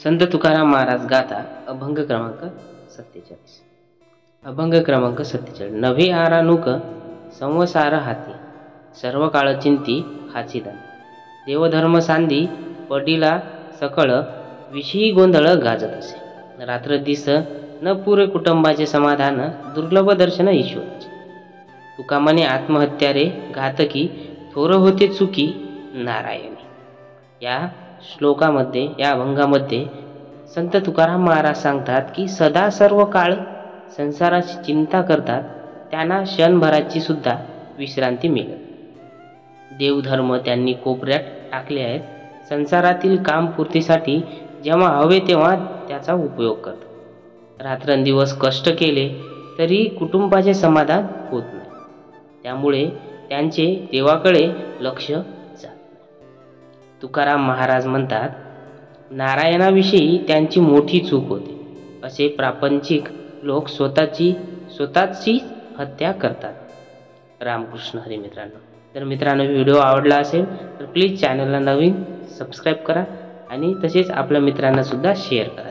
संत तुकाराम महाराज गाथा अभंग क्रमांक 47. अभंग क्रमांक 47. नभे आरानुक संवसार हाती, सर्व काळ चिंती हाची दान. देवधर्म सांदी पडिला सकळ, विषयी गोंधळ गाजत असे. रात्र दिस न पुरे कुटुंबाचे समाधान, दुर्लभ दर्शन ईश्वराचे. तुकामने आत्महत्या रे घातकी, थोर होते चुकी नारायणी. या श्लोकामध्ये, या अभंगामध्ये संत तुकाराम महाराज सांगतात की सदा सर्व काळ संसाराची चिंता करतात, त्यांना क्षणभराची सुद्धा विश्रांती मिळत. देवधर्म त्यांनी कोपऱ्यात टाकले आहेत. संसारातील कामपूर्तीसाठी जेव्हा हवे तेव्हा त्याचा उपयोग करतात. रात्रंदिवस कष्ट केले तरी कुटुंबाचे समाधान होत नाही. त्यामुळे त्यांचे देवाकडे लक्ष जात नाही. तुकाराम महाराज म्हणतात, नारायणाविषयी त्यांची मोठी चूक होते. असे प्रापंचिक लोक स्वतःची हत्या करतात. रामकृष्ण हरी. मित्रांनो, व्हिडिओ आवडला असेल तर प्लीज चॅनलला नवीन सबस्क्राईब करा आणि तसेच आपल्या मित्रांना सुद्धा शेअर करा.